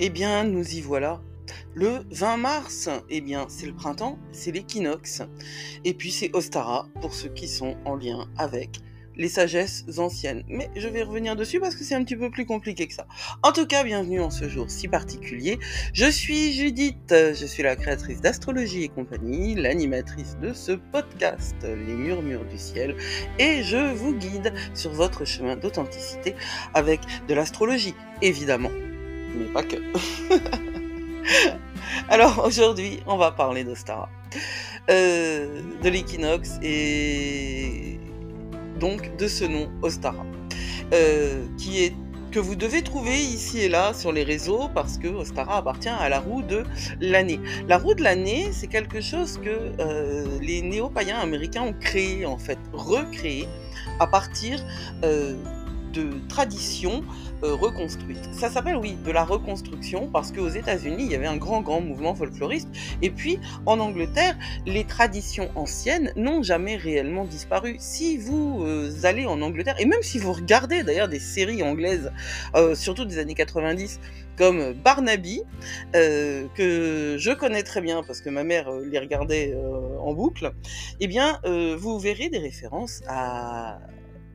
Eh bien, nous y voilà. Le 20 mars, eh bien, c'est le printemps, c'est l'équinoxe. Et puis c'est Ostara, pour ceux qui sont en lien avec les sagesses anciennes. Mais je vais revenir dessus parce que c'est un petit peu plus compliqué que ça. En tout cas, bienvenue en ce jour si particulier. Je suis Judith, je suis la créatrice d'Astrologie et compagnie, l'animatrice de ce podcast, Les Murmures du Ciel, et je vous guide sur votre chemin d'authenticité avec de l'astrologie, évidemment. Mais pas que. Alors aujourd'hui, on va parler d'Ostara, de l'équinoxe et donc de ce nom Ostara, que vous devez trouver ici et là sur les réseaux parce que Ostara appartient à la roue de l'année. La roue de l'année, c'est quelque chose que les néo-païens américains ont créé, en fait, recréé à partir de traditions reconstruites. Ça s'appelle, oui, de la reconstruction parce qu'aux États-Unis, il y avait un grand mouvement folkloriste. Et puis, en Angleterre, les traditions anciennes n'ont jamais réellement disparu. Si vous allez en Angleterre, et même si vous regardez d'ailleurs des séries anglaises, surtout des années 90, comme Barnaby, que je connais très bien parce que ma mère les regardait en boucle, eh bien, vous verrez des références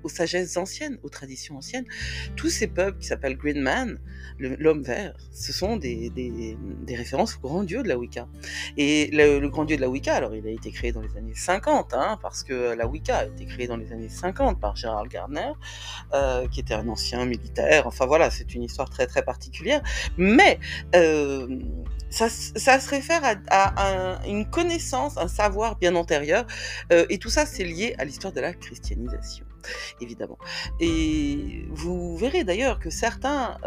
aux sagesses anciennes, aux traditions anciennes. Tous ces peuples qui s'appellent Green Man, l'homme vert, ce sont des références au grand dieu de la Wicca. Et le grand dieu de la Wicca, alors il a été créé dans les années 50, parce que la Wicca a été créée dans les années 50 par Gerald Gardner, qui était un ancien militaire. Enfin voilà, c'est une histoire très très particulière. Mais ça se réfère à une connaissance, un savoir bien antérieur, et tout ça c'est lié à l'histoire de la christianisation, évidemment. Et vous verrez d'ailleurs que certains,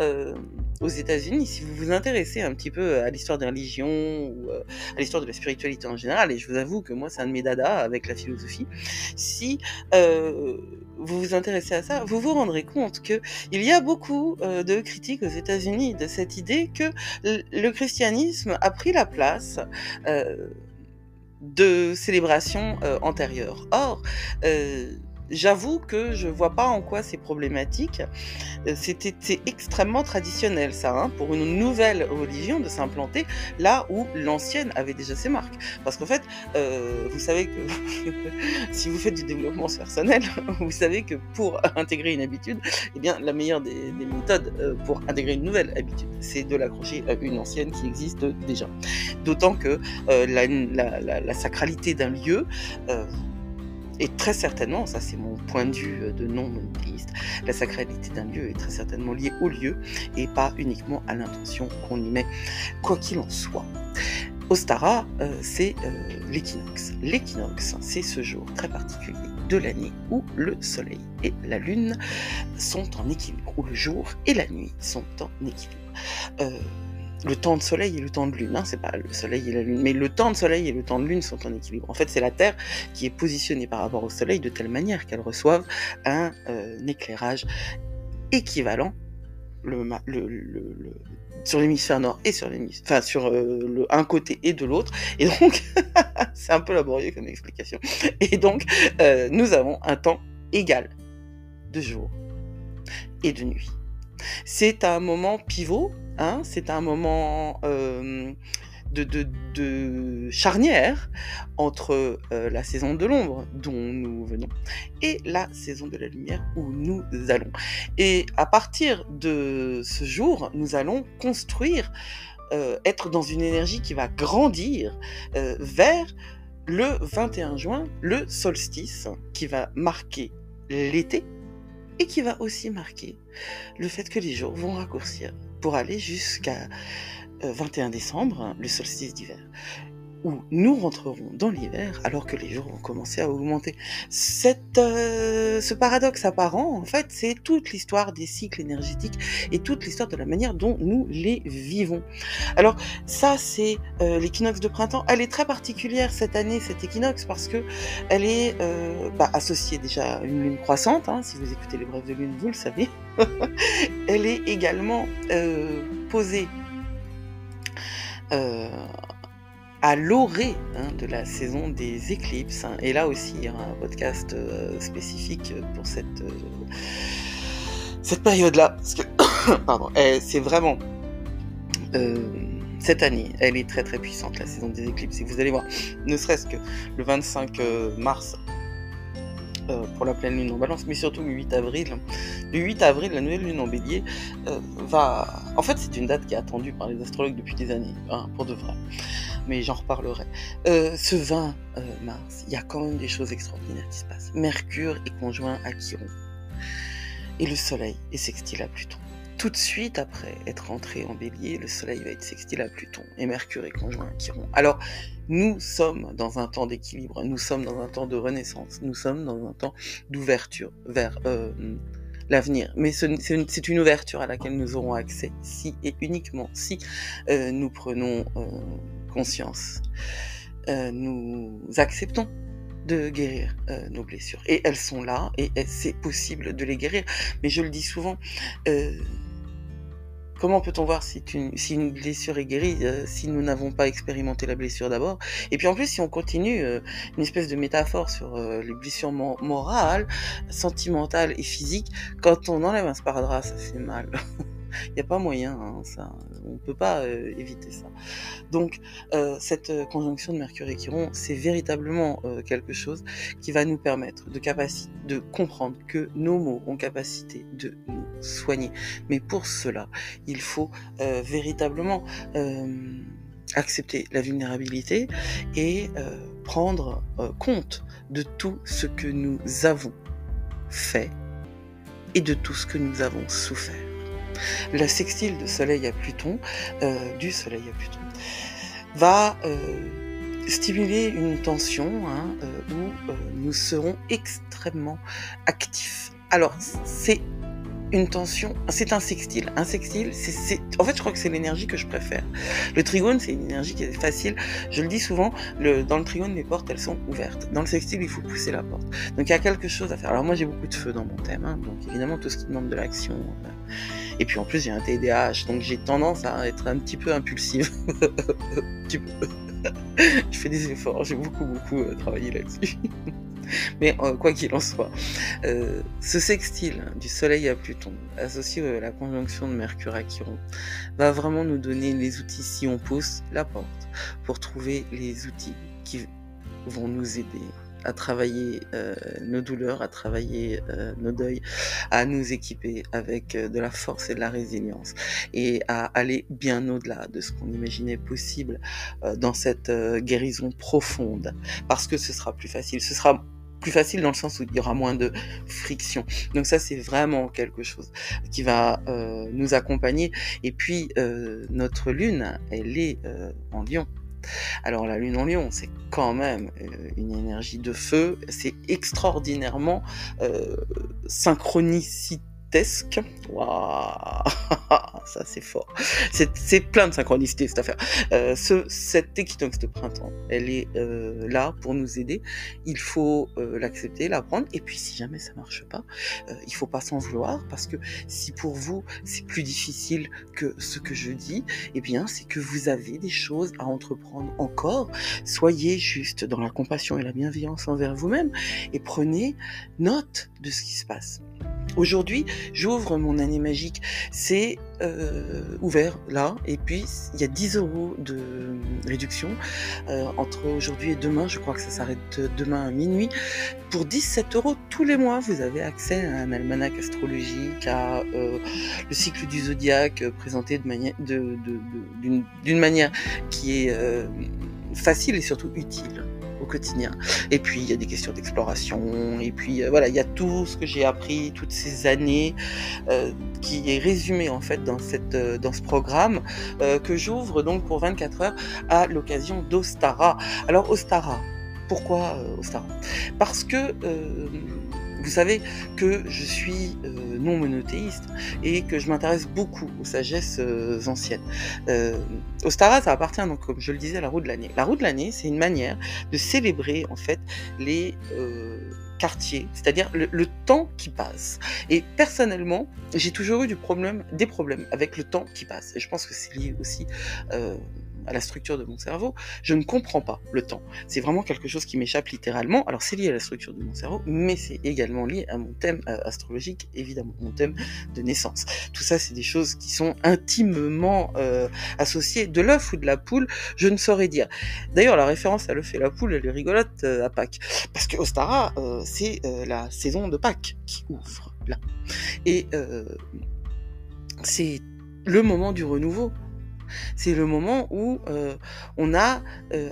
aux États-Unis, si vous vous intéressez un petit peu à l'histoire des religions ou à l'histoire de la spiritualité en général, et je vous avoue que moi c'est un de mes dadas avec la philosophie, si vous vous intéressez à ça, vous vous rendrez compte qu'il y a beaucoup de critiques aux États-Unis de cette idée que le christianisme a pris la place de célébrations antérieures. Or, j'avoue que je vois pas en quoi c'est problématique. C'est extrêmement traditionnel ça, pour une nouvelle religion de s'implanter là où l'ancienne avait déjà ses marques. Parce qu'en fait, vous savez que si vous faites du développement personnel, vous savez que pour intégrer une habitude, eh bien la meilleure des méthodes pour intégrer une nouvelle habitude, c'est de l'accrocher à une ancienne qui existe déjà. D'autant que la sacralité d'un lieu et très certainement, ça c'est mon point de vue de non-monothéiste, la sacralité d'un lieu est très certainement liée au lieu et pas uniquement à l'intention qu'on y met, quoi qu'il en soit. Ostara, c'est l'équinoxe. L'équinoxe, c'est ce jour très particulier de l'année où le soleil et la lune sont en équilibre, où le jour et la nuit sont en équilibre. Le temps de soleil et le temps de lune, c'est pas le soleil et la lune, mais le temps de soleil et le temps de lune sont en équilibre. En fait, c'est la Terre qui est positionnée par rapport au soleil de telle manière qu'elle reçoive un éclairage équivalent sur l'hémisphère nord et sur un côté et de l'autre. Et donc, c'est un peu laborieux comme explication. Et donc, nous avons un temps égal de jour et de nuit. C'est un moment pivot, c'est un moment de charnière entre la saison de l'ombre dont nous venons et la saison de la lumière où nous allons. Et à partir de ce jour, nous allons construire, être dans une énergie qui va grandir vers le 21 juin, le solstice qui va marquer l'été, et qui va aussi marquer le fait que les jours vont raccourcir pour aller jusqu'à 21 décembre, le solstice d'hiver, où nous rentrerons dans l'hiver alors que les jours vont commencer à augmenter. Ce paradoxe apparent, en fait, c'est toute l'histoire des cycles énergétiques et toute l'histoire de la manière dont nous les vivons. Alors ça, c'est l'équinoxe de printemps. Elle est très particulière cette année, cet équinoxe, parce que elle est associée déjà à une lune croissante, si vous écoutez les brèves de lune, vous le savez. Elle est également posée à l'orée de la saison des éclipses. Et là aussi, il y aura un podcast spécifique pour cette période-là. Parce que, pardon, c'est vraiment cette année, elle est très très puissante, la saison des éclipses. Et vous allez voir, ne serait-ce que le 25 mars, pour la pleine lune en balance, mais surtout le 8 avril. Le 8 avril, la nouvelle lune en bélier va... En fait, c'est une date qui est attendue par les astrologues depuis des années, hein, pour de vrai. Mais j'en reparlerai. Ce 20 mars, il y a quand même des choses extraordinaires qui se passent. Mercure est conjoint à Chiron. Et le soleil est sextile à Pluton. Tout de suite après être rentré en bélier, le soleil va être sextile à Pluton et Mercure est conjoint à Chiron. Alors, nous sommes dans un temps d'équilibre, nous sommes dans un temps de renaissance, nous sommes dans un temps d'ouverture vers l'avenir. Mais c'est une ouverture à laquelle nous aurons accès si et uniquement si nous prenons conscience, nous acceptons de guérir nos blessures. Et elles sont là, et c'est possible de les guérir. Mais je le dis souvent, comment peut-on voir si une blessure est guérie si nous n'avons pas expérimenté la blessure d'abord? Et puis en plus, si on continue une espèce de métaphore sur les blessures morales, sentimentales et physiques, quand on enlève un sparadrap, ça fait mal. Il n'y a pas moyen, hein, ça, on ne peut pas éviter ça. Donc, cette conjonction de Mercure et Chiron, c'est véritablement quelque chose qui va nous permettre de comprendre que nos mots ont capacité de nous soigner. Mais pour cela, il faut véritablement accepter la vulnérabilité et prendre compte de tout ce que nous avons fait et de tout ce que nous avons souffert. La sextile de Soleil à Pluton, du Soleil à Pluton, va stimuler une tension où nous serons extrêmement actifs. Alors, c'est une tension, c'est un sextile. Un sextile, en fait, je crois que c'est l'énergie que je préfère. Le trigone, c'est une énergie qui est facile. Je le dis souvent, dans le trigone, les portes, elles sont ouvertes. Dans le sextile, il faut pousser la porte. Donc, il y a quelque chose à faire. Alors, moi, j'ai beaucoup de feu dans mon thème, hein, donc évidemment, tout ce qui demande de l'action. Et puis, en plus, j'ai un TDAH, donc j'ai tendance à être un petit peu impulsive. Je fais des efforts, j'ai beaucoup travaillé là-dessus. Mais quoi qu'il en soit, ce sextile du Soleil à Pluton, associé à la conjonction de Mercure à Chiron, va vraiment nous donner les outils, si on pousse la porte, pour trouver les outils qui vont nous aider à travailler nos douleurs, à travailler nos deuils, à nous équiper avec de la force et de la résilience, et à aller bien au-delà de ce qu'on imaginait possible dans cette guérison profonde, parce que ce sera plus facile. Ce sera plus facile dans le sens où il y aura moins de friction. Donc ça, c'est vraiment quelque chose qui va nous accompagner. Et puis, notre lune, elle est en Lion. Alors la lune en Lion, c'est quand même une énergie de feu, c'est extraordinairement synchronicitesque. Waouh, ça c'est fort. C'est plein de synchronicité cette affaire. Cette équinoxe de printemps, elle est là pour nous aider. Il faut l'accepter, la prendre. Et puis si jamais ça marche pas, il faut pas s'en vouloir, parce que si pour vous c'est plus difficile que ce que je dis, eh bien c'est que vous avez des choses à entreprendre encore. Soyez juste dans la compassion et la bienveillance envers vous-même et prenez note de ce qui se passe. Aujourd'hui, j'ouvre mon année magique, c'est ouvert là, et puis il y a 10 € de réduction entre aujourd'hui et demain. Je crois que ça s'arrête demain à minuit. Pour 17 € tous les mois, vous avez accès à un almanach astrologique, à le cycle du zodiaque présenté d'une manière qui est facile et surtout utile au quotidien. Et puis il y a des questions d'exploration, et puis voilà, il y a tout ce que j'ai appris toutes ces années qui est résumé en fait dans ce programme que j'ouvre donc pour 24 heures à l'occasion d'Ostara. Alors Ostara, pourquoi Ostara? Parce que vous savez que je suis non monothéiste et que je m'intéresse beaucoup aux sagesses anciennes. Ostara, ça appartient donc, comme je le disais, à la roue de l'année. La roue de l'année, c'est une manière de célébrer en fait les quartiers, c'est-à-dire le temps qui passe. Et personnellement, j'ai toujours eu des problèmes avec le temps qui passe. Et je pense que c'est lié aussi à la structure de mon cerveau, je ne comprends pas le temps. C'est vraiment quelque chose qui m'échappe littéralement. Alors c'est lié à la structure de mon cerveau, mais c'est également lié à mon thème astrologique, évidemment, mon thème de naissance. Tout ça, c'est des choses qui sont intimement associées. De l'œuf ou de la poule, je ne saurais dire. D'ailleurs, la référence à l'œuf et la poule, elle est rigolote à Pâques. Parce que Ostara, c'est la saison de Pâques qui ouvre là. Et c'est le moment du renouveau. C'est le moment où on a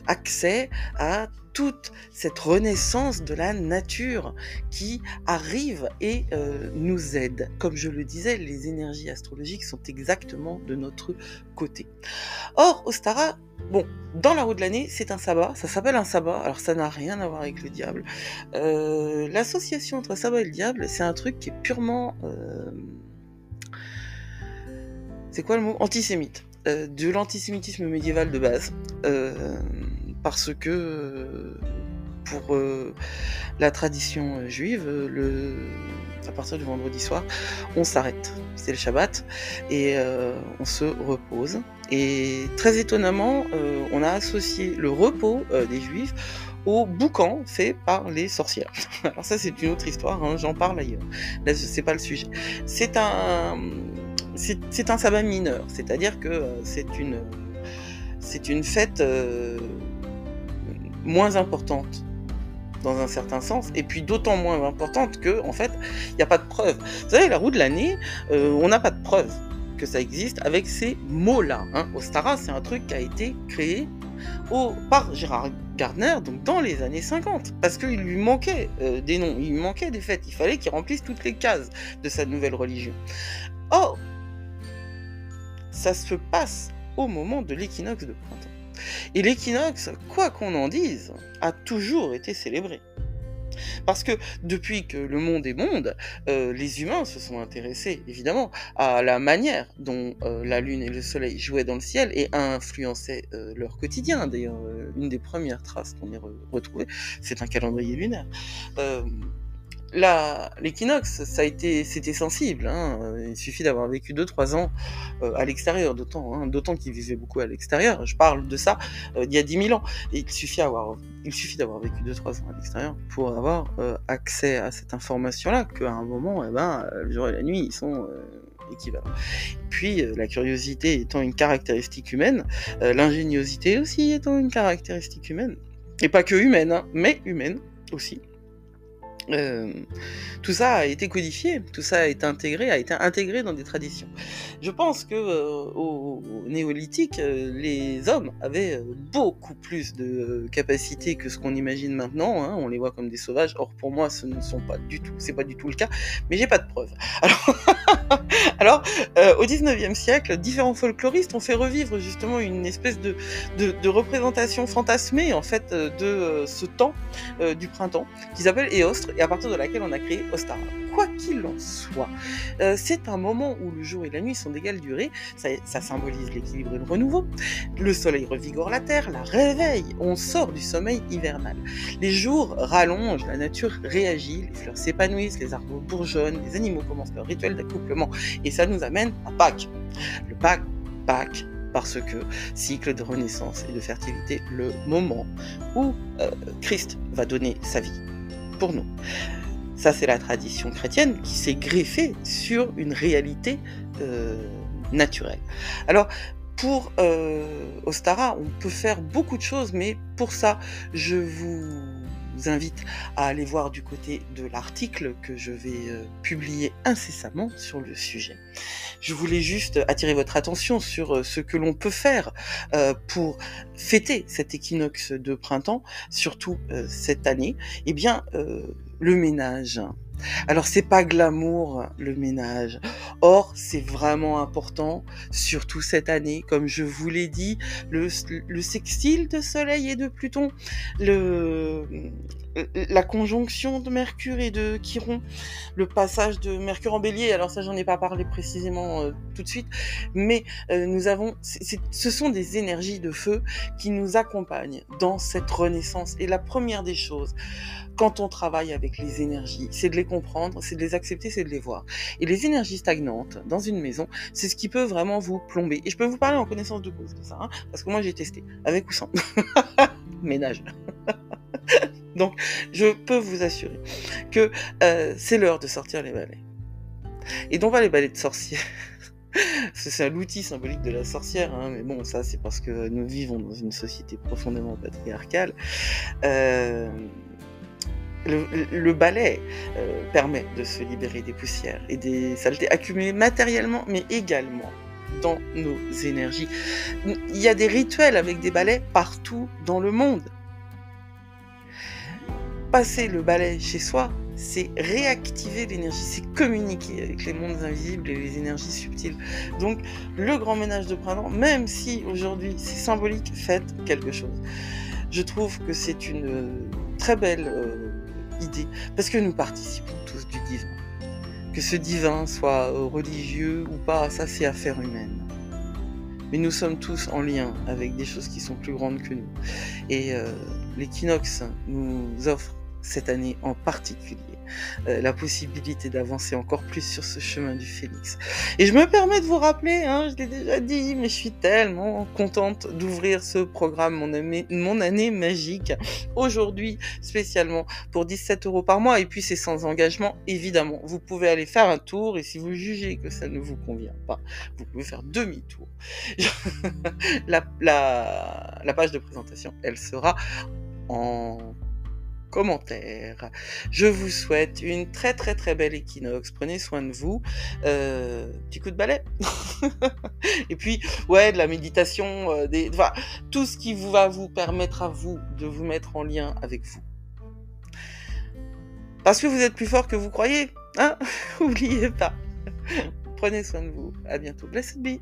accès à toute cette renaissance de la nature qui arrive et nous aide. Comme je le disais, les énergies astrologiques sont exactement de notre côté. Or, Ostara, bon, dans la roue de l'année, c'est un sabbat, ça s'appelle un sabbat, alors ça n'a rien à voir avec le diable. L'association entre sabbat et le diable, c'est un truc qui est purement... c'est quoi le mot ? Antisémite. De l'antisémitisme médiéval de base, parce que pour la tradition juive, à partir du vendredi soir, on s'arrête, c'est le Shabbat, et on se repose. Et très étonnamment, on a associé le repos des Juifs au boucan fait par les sorcières. Alors ça, c'est une autre histoire, hein, j'en parle ailleurs. Là, c'est pas le sujet. C'est un sabbat mineur, c'est-à-dire que c'est une fête moins importante dans un certain sens, et puis d'autant moins importante que, en fait, il n'y a pas de preuve. Vous savez, la roue de l'année, on n'a pas de preuve que ça existe avec ces mots-là. Hein. Ostara, c'est un truc qui a été créé par Gérard Gardner, donc dans les années 50, parce qu'il lui manquait des noms, il lui manquait des fêtes, il fallait qu'il remplisse toutes les cases de sa nouvelle religion. Or, ça se passe au moment de l'équinoxe de printemps. Et l'équinoxe, quoi qu'on en dise, a toujours été célébré. Parce que depuis que le monde est monde, les humains se sont intéressés, évidemment, à la manière dont la lune et le soleil jouaient dans le ciel et influençaient leur quotidien. D'ailleurs, une des premières traces qu'on ait retrouvées, c'est un calendrier lunaire. L'équinoxe, c'était sensible. Hein. Il suffit d'avoir vécu 2-3 ans à l'extérieur, d'autant qu'il vivait beaucoup à l'extérieur. Je parle de ça d'il y a 10 000 ans. Et il suffit d'avoir vécu 2-3 ans à l'extérieur pour avoir accès à cette information-là, qu'à un moment, le jour et la nuit, ils sont équivalents. Puis, la curiosité étant une caractéristique humaine, l'ingéniosité aussi étant une caractéristique humaine. Et pas que humaine, hein, mais humaine aussi. Tout ça a été codifié, tout ça a été intégré dans des traditions. Je pense que au néolithique, les hommes avaient beaucoup plus de capacités que ce qu'on imagine maintenant. Hein. On les voit comme des sauvages. Or pour moi, c'est pas du tout le cas. Mais j'ai pas de preuves. Alors, au 19e siècle, différents folkloristes ont fait revivre justement une espèce de représentation fantasmée en fait de ce temps du printemps qu'ils appellent Éostre, et à partir de laquelle on a créé Ostara. Quoi qu'il en soit, c'est un moment où le jour et la nuit sont d'égale durée, ça symbolise l'équilibre et le renouveau. Le soleil revigore la terre, la réveille, on sort du sommeil hivernal. Les jours rallongent, la nature réagit, les fleurs s'épanouissent, les arbres bourgeonnent, les animaux commencent leur rituel d'accouplement, et ça nous amène à Pâques. Le Pâques, parce que cycle de renaissance et de fertilité, le moment où Christ va donner sa vie pour nous. Ça, c'est la tradition chrétienne qui s'est greffée sur une réalité naturelle. Alors, pour Ostara, on peut faire beaucoup de choses, mais pour ça, je vous invite à aller voir du côté de l'article que je vais publier incessamment sur le sujet. Je voulais juste attirer votre attention sur ce que l'on peut faire pour fêter cet équinoxe de printemps, surtout cette année. Eh bien, le ménage. Alors c'est pas glamour le ménage, or c'est vraiment important, surtout cette année, comme je vous l'ai dit, le sextile de Soleil et de Pluton, la conjonction de Mercure et de Chiron, le passage de Mercure en Bélier, alors ça j'en ai pas parlé précisément tout de suite, mais nous avons, ce sont des énergies de feu qui nous accompagnent dans cette renaissance. Et la première des choses, quand on travaille avec les énergies, c'est de les comprendre, c'est de les accepter, c'est de les voir. Et les énergies stagnantes dans une maison, c'est ce qui peut vraiment vous plomber. Et je peux vous parler en connaissance de cause de ça, hein, parce que moi j'ai testé, avec ou sans ménage. Donc, je peux vous assurer que c'est l'heure de sortir les balais. Et non pas les balais de sorcière. C'est l'outil symbolique de la sorcière, hein, mais bon, ça c'est parce que nous vivons dans une société profondément patriarcale. Le balai permet de se libérer des poussières et des saletés accumulées matériellement, mais également dans nos énergies. Il y a des rituels avec des balais partout dans le monde. Passer le balai chez soi, c'est réactiver l'énergie, c'est communiquer avec les mondes invisibles et les énergies subtiles. Donc, le grand ménage de printemps, même si aujourd'hui c'est symbolique, faites quelque chose. Je trouve que c'est une très belle idée, parce que nous participons tous du divin. Que ce divin soit religieux ou pas, ça c'est affaire humaine. Mais nous sommes tous en lien avec des choses qui sont plus grandes que nous. Et l'équinoxe nous offre cette année en particulier la possibilité d'avancer encore plus sur ce chemin du phénix. Et je me permets de vous rappeler, hein, je l'ai déjà dit, mais je suis tellement contente d'ouvrir ce programme mon année magique aujourd'hui spécialement pour 17 € par mois, et puis c'est sans engagement évidemment. Vous pouvez aller faire un tour et si vous jugez que ça ne vous convient pas, vous pouvez faire demi-tour. la page de présentation, elle sera en commentaire. Je vous souhaite une très très très belle équinoxe. Prenez soin de vous. Petit coup de balai. Et puis, ouais, de la méditation, enfin, tout ce qui va vous permettre à vous de vous mettre en lien avec vous. Parce que vous êtes plus fort que vous croyez. Hein? N'oubliez pas. Prenez soin de vous. À bientôt. Blessed be.